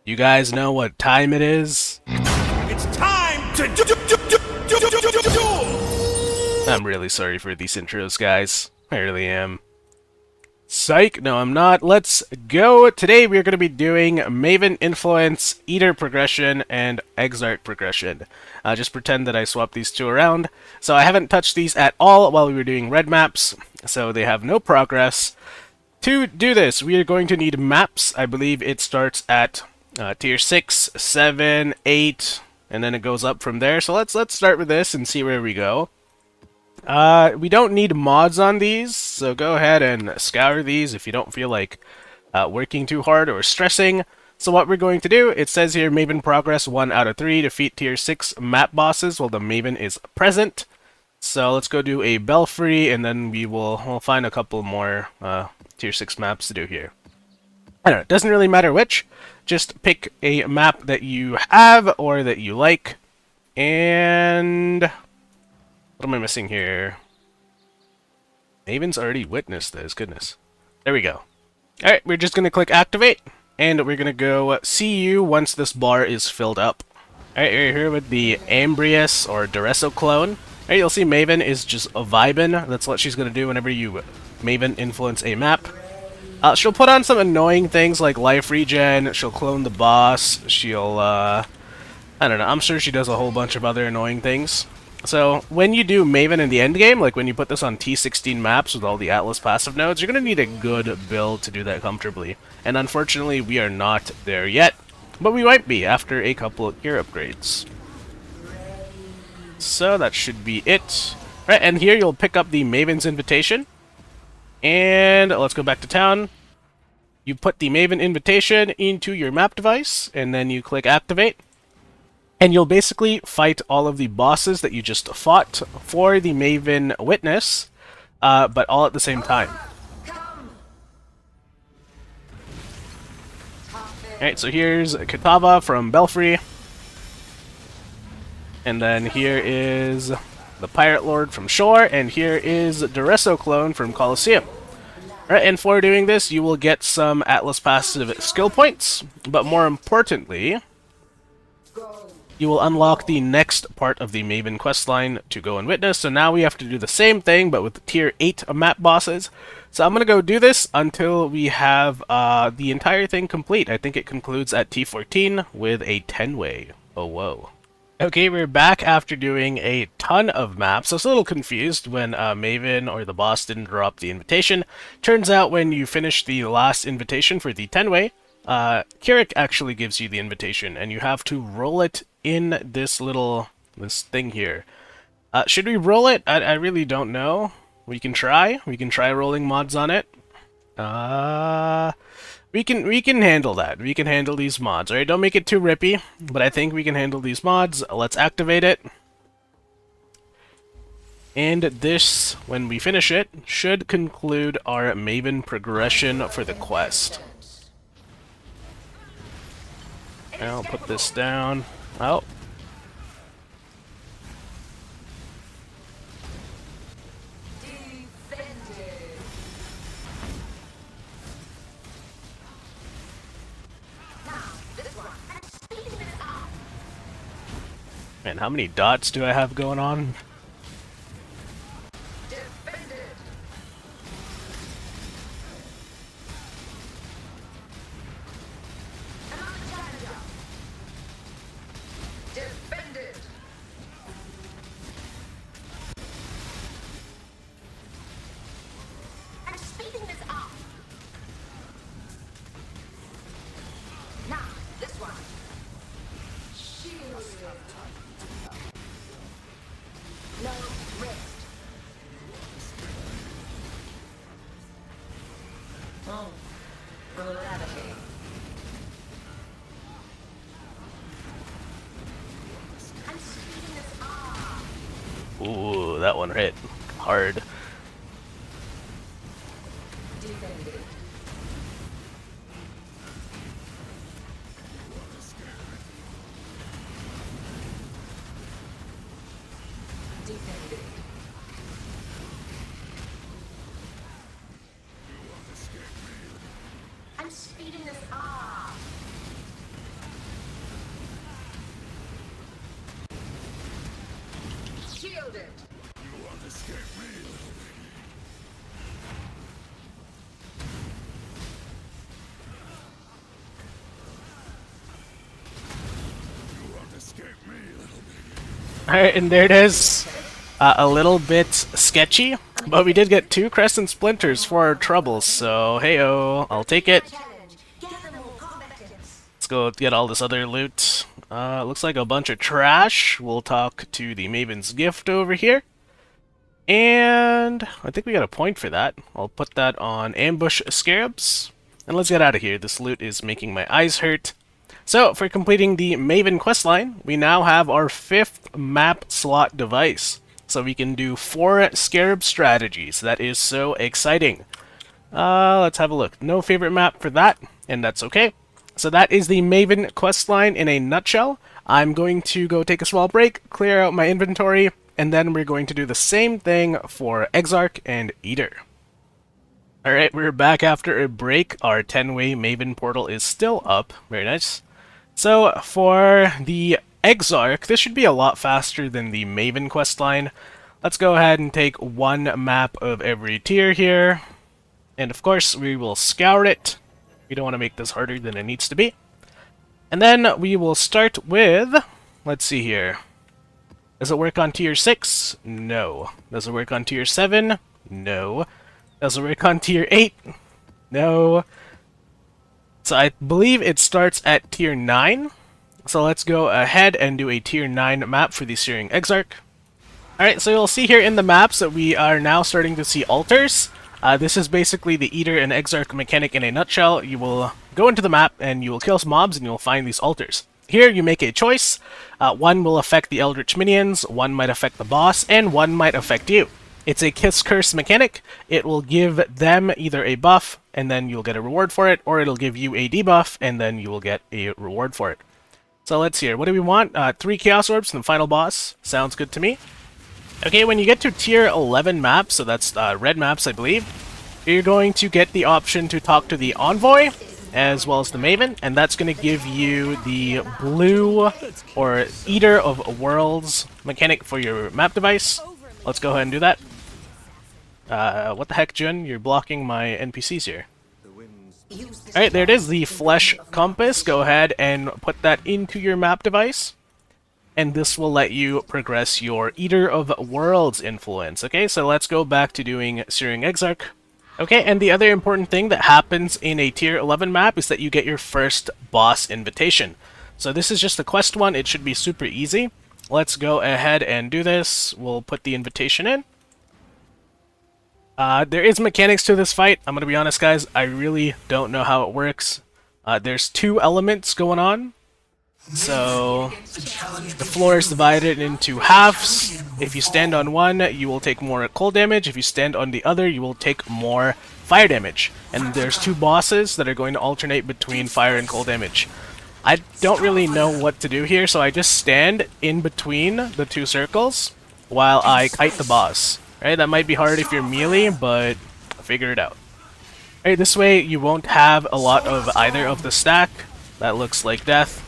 You guys know what time it is? It's time to duel! I'm really sorry for these intros, guys. I really am. Psych! No, I'm not. Let's go! Today we are going to be doing Maven Influence, Eater Progression, and Exarch Progression. Just pretend that I swapped these two around. So I haven't touched these at all while we were doing red maps, so they have no progress. To do this, we are going to need maps. I believe it starts at tier 6, 7, 8, and then it goes up from there. So let's start with this and see where we go. We don't need mods on these, so go ahead and scour these if you don't feel like working too hard or stressing. So what we're going to do, it says here Maven Progress 1 out of 3, defeat tier 6 map bosses while the Maven is present. So let's go do a Belfry, and then we'll find a couple more tier 6 maps to do here. I don't know, it doesn't really matter which, just pick a map that you have or that you like. And what am I missing here? Maven's already witnessed this, goodness. There we go. Alright, we're just gonna click activate, and we're gonna go see you once this bar is filled up. Alright, we're here with the Ambrius or Duresso clone. Alright, you'll see Maven is just a vibin'. That's what she's gonna do whenever you Maven influence a map. She'll put on some annoying things like life regen, she'll clone the boss, she'll, I don't know, I'm sure she does a whole bunch of other annoying things. So, when you do Maven in the endgame, like when you put this on T16 maps with all the Atlas passive nodes, you're gonna need a good build to do that comfortably. And unfortunately, we are not there yet, but we might be after a couple of gear upgrades. So, that should be it. Right, and here you'll pick up the Maven's Invitation. And let's go back to town. You put the Maven Invitation into your map device, and then you click activate. And you'll basically fight all of the bosses that you just fought for the Maven Witness, but all at the same time. Alright, so here's Kitava from Belfry. And then here is the Pirate Lord from Shore, and here is Duresso Clone from Colosseum. Right, and for doing this, you will get some Atlas passive skill points, but more importantly, you will unlock the next part of the Maven questline to go and witness. So now we have to do the same thing, but with tier 8 map bosses. So I'm going to go do this until we have the entire thing complete. I think it concludes at T14 with a 10-way. Oh, whoa. Okay, we're back after doing a ton of maps. I was a little confused when Maven or the boss didn't drop the invitation. Turns out when you finish the last invitation for the 10-way, Kirik actually gives you the invitation, and you have to roll it in this thing here. Should we roll it? I really don't know. We can try. We can try rolling mods on it. We can handle that. We can handle these mods. Alright, don't make it too rippy, but I think we can handle these mods. Let's activate it. And this, when we finish it, should conclude our Maven progression for the quest. I'll put this down. Oh. Man, how many dots do I have going on? Ooh, that one hit hard. I'm speeding this up. Alright, and there it is. A little bit sketchy, but we did get 2 Crescent Splinters for our troubles, so hey-oh, I'll take it. Let's go get all this other loot. Looks like a bunch of trash. We'll talk to the Maven's Gift over here. And I think we got a point for that. I'll put that on Ambush Scarabs. And let's get out of here. This loot is making my eyes hurt. So, for completing the Maven questline, we now have our 5th map slot device. So we can do 4 Scarab strategies. That is so exciting. Let's have a look. No favorite map for that, and that's okay. So that is the Maven questline in a nutshell. I'm going to go take a small break, clear out my inventory, and then we're going to do the same thing for Exarch and Eater. Alright, we're back after a break. Our 10-way Maven portal is still up. Very nice. So, for the Exarch, this should be a lot faster than the Maven questline. Let's go ahead and take 1 map of every tier here. And of course, we will scour it. We don't want to make this harder than it needs to be. And then we will start with... Let's see here. Does it work on tier 6? No. Does it work on tier 7? No. Does it work on tier 8? No. So I believe it starts at tier 9. So let's go ahead and do a tier 9 map for the Searing Exarch. Alright, so you'll see here in the maps that we are now starting to see altars. This is basically the Eater and Exarch mechanic in a nutshell. You will go into the map and you will kill some mobs and you'll find these altars. Here you make a choice. One will affect the Eldritch minions, one might affect the boss, and one might affect you. It's a Kiss Curse mechanic. It will give them either a buff, and then you'll get a reward for it, or it'll give you a debuff, and then you will get a reward for it. So let's see here. What do we want? 3 Chaos Orbs and the final boss. Sounds good to me. Okay, when you get to tier 11 maps, so that's red maps, I believe, you're going to get the option to talk to the Envoy, as well as the Maven, and that's going to give you the blue, or Eater of Worlds mechanic for your map device. Let's go ahead and do that. What the heck, Jun? You're blocking my NPCs here. Alright, there it is, the Flesh Compass. Go ahead and put that into your map device. And this will let you progress your Eater of Worlds influence. Okay, so let's go back to doing Searing Exarch. Okay, and the other important thing that happens in a tier 11 map is that you get your first boss invitation. So this is just the quest one. It should be super easy. Let's go ahead and do this. We'll put the invitation in. There is mechanics to this fight. I'm gonna be honest, guys. I really don't know how it works. There's 2 elements going on. So, the floor is divided into halves. If you stand on one, you will take more cold damage. If you stand on the other, you will take more fire damage. And there's 2 bosses that are going to alternate between fire and cold damage. I don't really know what to do here, so I just stand in between the 2 circles while I kite the boss. Right? That might be hard if you're melee, but figure it out. Right, this way you won't have a lot of either of the stack. That looks like death.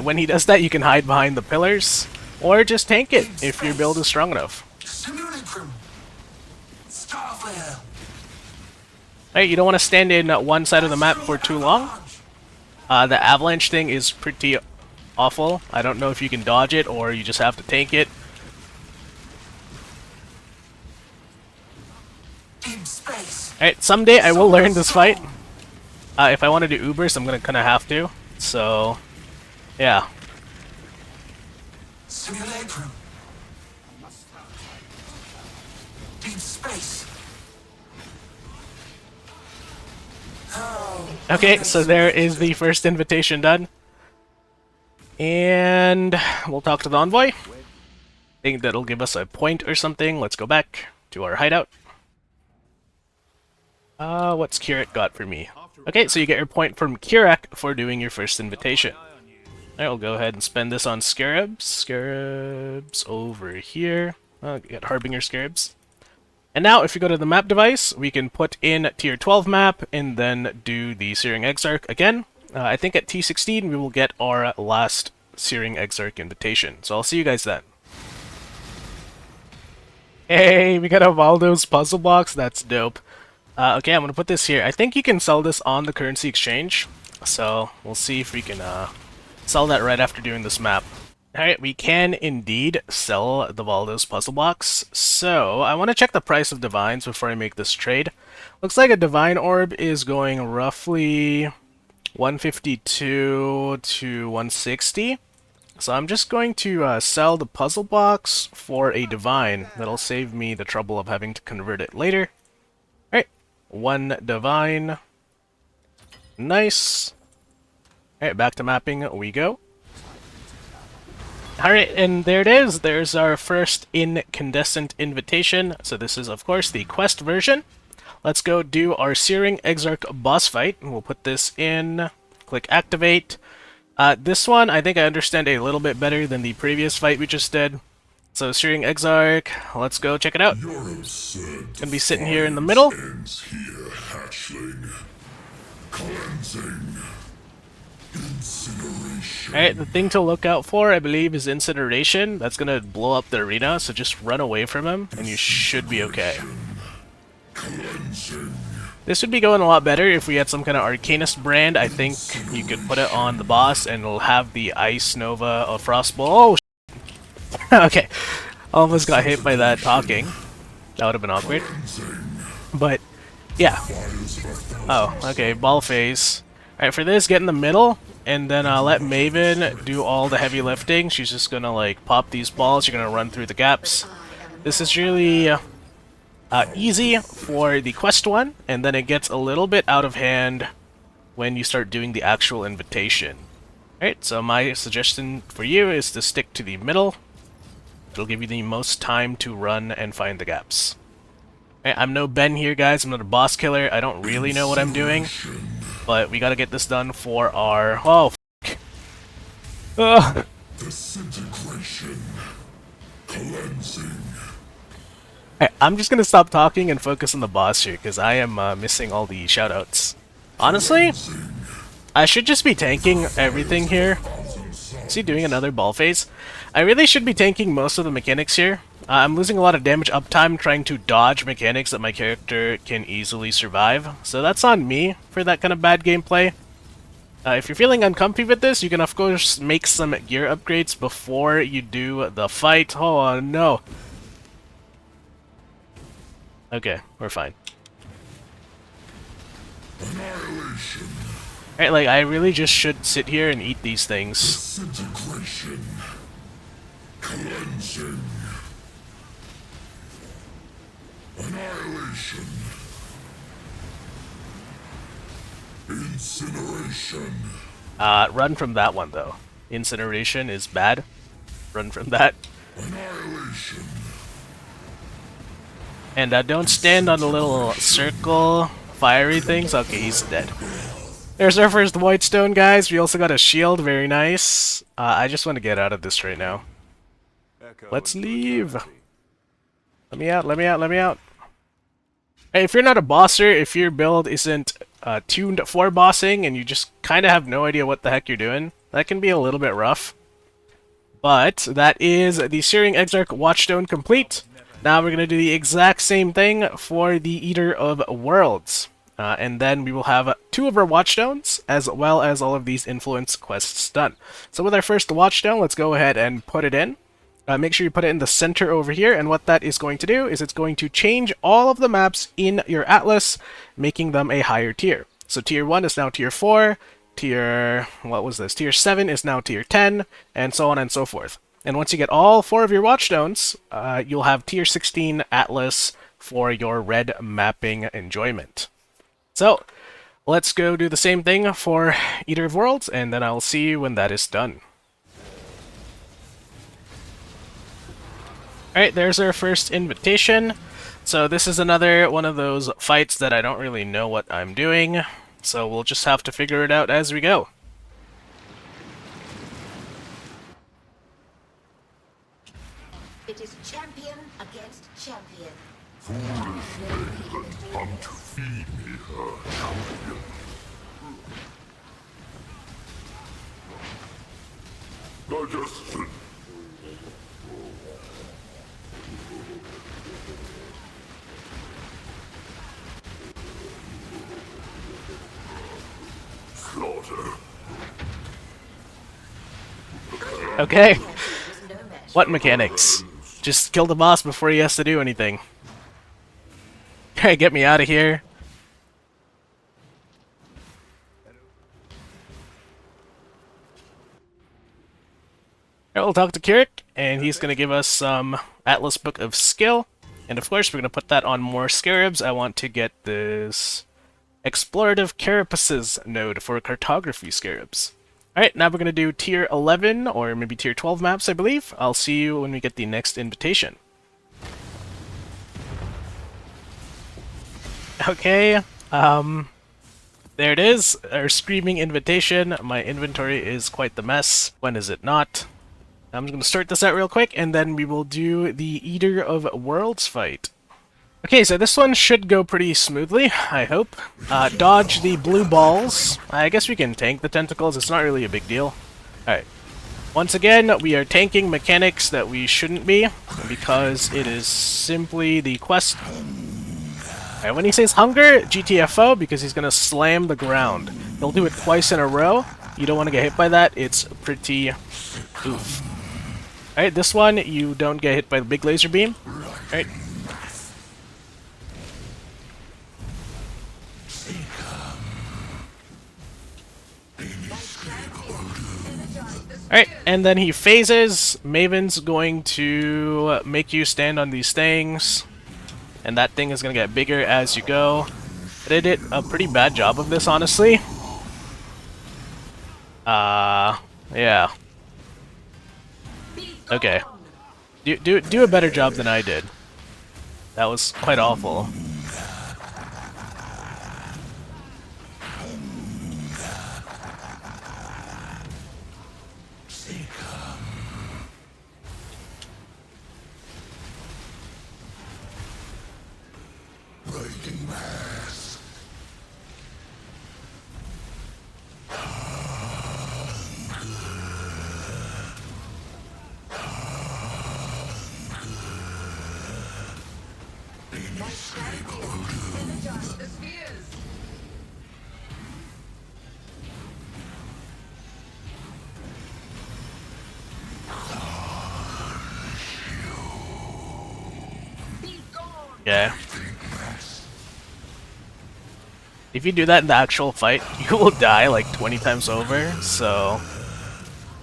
When he does that, you can hide behind the pillars, or just tank it if your build is strong enough. Right, you don't want to stand in one side of the map for too long. The avalanche thing is pretty awful. I don't know if you can dodge it or you just have to tank it. Alright, someday I will learn this fight. If I want to do Ubers, I'm gonna kind of have to. So, yeah. Simulacrum. Deep space. Okay, so there is the first invitation done. And we'll talk to the Envoy. I think that'll give us a point or something. Let's go back to our hideout. What's Kirak got for me? Okay, so you get your point from Kirak for doing your first invitation. Alright, we'll go ahead and spend this on Scarabs. Scarabs over here. Get Harbinger Scarabs. And now, if you go to the map device, we can put in tier 12 map and then do the Searing Exarch again. I think at T16 we will get our last Searing Exarch invitation. So I'll see you guys then. Hey, we got a Waldo's puzzle box. That's dope. Okay, I'm gonna put this here. I think you can sell this on the currency exchange, so we'll see if we can sell that right after doing this map. Alright, we can indeed sell the Waldo's puzzle box. So, I want to check the price of divines before I make this trade. Looks like a divine orb is going roughly 152 to 160. So I'm just going to sell the puzzle box for a divine. That'll save me the trouble of having to convert it later. Alright, one divine. Nice. Alright, back to mapping we go. Alright, and there it is. There's our first incandescent invitation. So this is, of course, the quest version. Let's go do our Searing Exarch boss fight. And we'll put this in. Click activate. This one, I think I understand a little bit better than the previous fight we just did. So, Searing Exarch, let's go check it out. Gonna be sitting here in the middle. Alright, the thing to look out for, I believe, is Incineration. That's gonna blow up the arena, so just run away from him, and you should be okay. This would be going a lot better if we had some kind of Arcanist brand. I think you could put it on the boss, and it'll have the Ice Nova or Frostbolt. Oh, okay. Almost got hit by that talking. That would have been awkward. But, yeah. Oh, okay, ball phase. Alright, for this, get in the middle, and then let Maven do all the heavy lifting. She's just gonna, like, pop these balls. You're gonna run through the gaps. This is really easy for the quest one, and then it gets a little bit out of hand when you start doing the actual invitation. Alright, so my suggestion for you is to stick to the middle. It'll give you the most time to run and find the gaps. Alright, I'm no Ben here, guys. I'm not a boss killer. I don't really know what I'm doing. But we gotta get this done for our... Oh, f***. Ugh. Disintegration. Cleansing. I'm just gonna stop talking and focus on the boss here, because I am missing all the shoutouts. Honestly, I should just be tanking everything here. Is he doing another ball phase? I really should be tanking most of the mechanics here. I'm losing a lot of damage uptime trying to dodge mechanics that my character can easily survive. So that's on me for that kind of bad gameplay. If you're feeling uncomfy with this, you can of course make some gear upgrades before you do the fight. Oh no. Okay, we're fine. Alright, like, I really just should sit here and eat these things. Disintegration. Cleansing. Annihilation. Incineration. Run from that one, though. Incineration is bad. Run from that. Annihilation. And don't stand on the little circle fiery things. Okay, he's dead. There's our first White Stone, guys. We also got a shield. Very nice. I just want to get out of this right now. Let's leave. Let me out, let me out, let me out. Hey, if you're not a bosser, if your build isn't tuned for bossing, and you just kind of have no idea what the heck you're doing, that can be a little bit rough. But that is the Searing Exarch Watchstone complete. Now we're going to do the exact same thing for the Eater of Worlds. And then we will have 2 of our Watchstones, as well as all of these influence quests done. So with our first Watchstone, let's go ahead and put it in. Make sure you put it in the center over here, and what that is going to do is it's going to change all of the maps in your atlas, making them a higher tier. So tier 1 is now tier 4, tier... what was this? Tier 7 is now tier 10, and so on and so forth. And once you get all 4 of your Watchstones, you'll have tier 16 atlas for your red mapping enjoyment. So, let's go do the same thing for Eater of Worlds, and then I'll see you when that is done. Alright, there's our first invitation. So this is another one of those fights that I don't really know what I'm doing, so we'll just have to figure it out as we go. It is champion against champion. Come to feed me, champion. Digestion. slaughter. Okay. Was no match. What mechanics? Just kill the boss before he has to do anything. Get me out of here. Alright, we'll talk to Kirik, and he's going to give us some Atlas Book of Skill. And of course, we're going to put that on more scarabs. I want to get this Explorative Carapaces node for cartography scarabs. Alright, now we're going to do tier 11, or maybe tier 12 maps, I believe. I'll see you when we get the next invitation. Okay, there it is, our Screaming Invitation. My inventory is quite the mess. When is it not? I'm just going to start this out real quick, and then we will do the Eater of Worlds fight. Okay, so this one should go pretty smoothly, I hope. Dodge the blue balls. I guess we can tank the tentacles, it's not really a big deal. Alright. Once again, we are tanking mechanics that we shouldn't be, because it is simply the quest. Alright, when he says hunger, GTFO, because he's going to slam the ground. He'll do it twice in a row. You don't want to get hit by that, it's pretty oof. Alright, this one, you don't get hit by the big laser beam. Alright. Alright, and then he phases. Maven's going to make you stand on these things. And that thing is going to get bigger as you go. They did a pretty bad job of this, honestly. Yeah. Okay. Do a better job than I did. That was quite awful. Yeah. If you do that in the actual fight, you will die like 20 times over, so...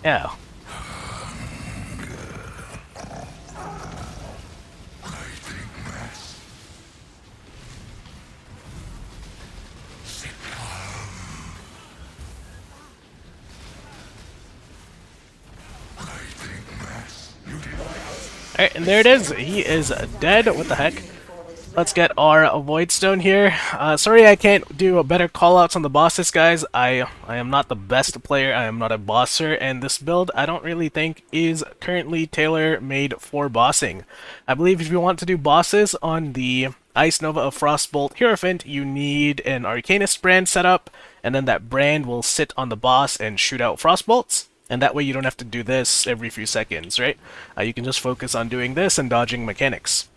yeah. Alright, and there it is. He is dead. What the heck? Let's get our Void Stone here. Sorry I can't do better callouts on the bosses, guys. I am not the best player. I am not a bosser, and this build I don't really think is currently tailor-made for bossing. I believe if you want to do bosses on the Ice Nova of Frostbolt Hierophant, you need an Arcanist brand set up, and then that brand will sit on the boss and shoot out Frostbolts. And that way you don't have to do this every few seconds, right? You can just focus on doing this and dodging mechanics.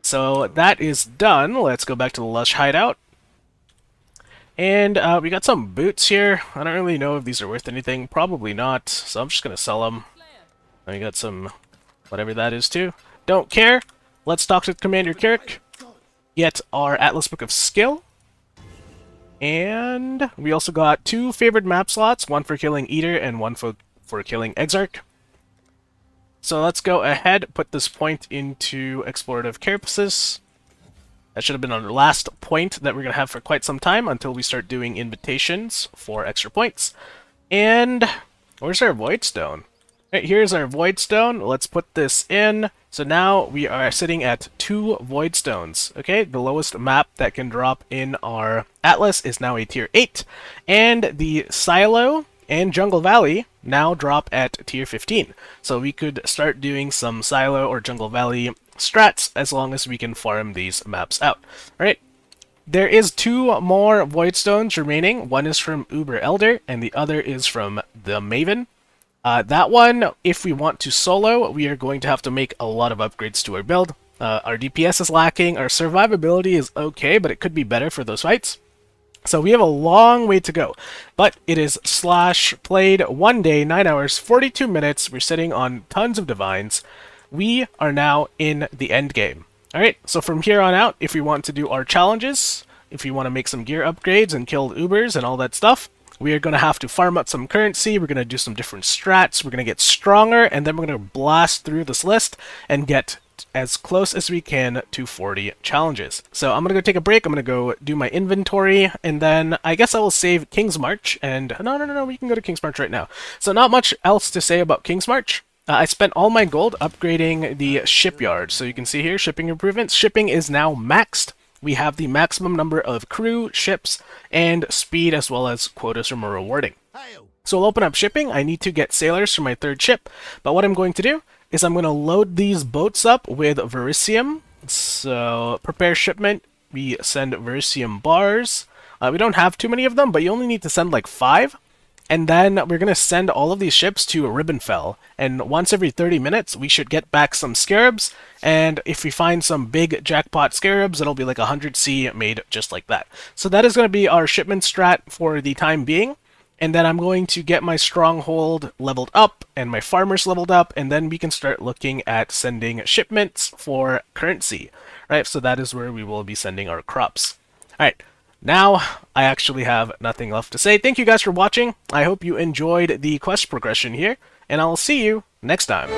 So that is done. Let's go back to the Lush Hideout. And we got some boots here. I don't really know if these are worth anything. Probably not. So I'm just going to sell them. And we got some whatever that is too. Don't care. Let's talk to Commander Kirik. Get our Atlas Book of Skill. And we also got 2 favored map slots. One for killing Eater and one for killing Exarch. So let's go ahead, put this point into Explorative Carapaces. That should have been our last point that we're going to have for quite some time until we start doing invitations for extra points. And where's our Void Stone? Right, here's our Void Stone. Let's put this in. So now we are sitting at 2 Void Stones. Okay, the lowest map that can drop in our Atlas is now a tier 8. And the Silo and Jungle Valley now drop at tier 15. So we could start doing some Silo or Jungle Valley strats as long as we can farm these maps out. Alright, there is 2 more Void Stones remaining. One is from Uber Elder and the other is from the Maven. That one, if we want to solo, we are going to have to make a lot of upgrades to our build. Our DPS is lacking, our survivability is okay, but it could be better for those fights. So we have a long way to go, but it is slash played 1 day, 9 hours, 42 minutes. We're sitting on tons of divines. We are now in the end game. Alright, so from here on out, if we want to do our challenges, if we want to make some gear upgrades and kill Ubers and all that stuff, we are going to have to farm up some currency, we're going to do some different strats, we're going to get stronger, and then we're going to blast through this list and get as close as we can to 40 challenges. So I'm going to go take a break, I'm going to go do my inventory, and then I guess I will save Kingsmarch, and no, we can go to Kingsmarch right now. So not much else to say about Kingsmarch. I spent all my gold upgrading the shipyard. So you can see here, shipping improvements. Shipping is now maxed. We have the maximum number of crew, ships, and speed, as well as quotas from a rewarding. So I'll open up shipping. I need to get sailors for my 3rd ship. But what I'm going to do is I'm going to load these boats up with Verisium. So prepare shipment. We send Verisium bars. We don't have too many of them, but you only need to send like 5. And then we're going to send all of these ships to Ribbenfell. And once every 30 minutes, we should get back some scarabs. And if we find some big jackpot scarabs, it'll be like 100C made just like that. So that is going to be our shipment strat for the time being. And then I'm going to get my stronghold leveled up and my farmers leveled up. And then we can start looking at sending shipments for currency. Right, so that is where we will be sending our crops. Alright. Now, I actually have nothing left to say. Thank you guys for watching. I hope you enjoyed the quest progression here, and I'll see you next time.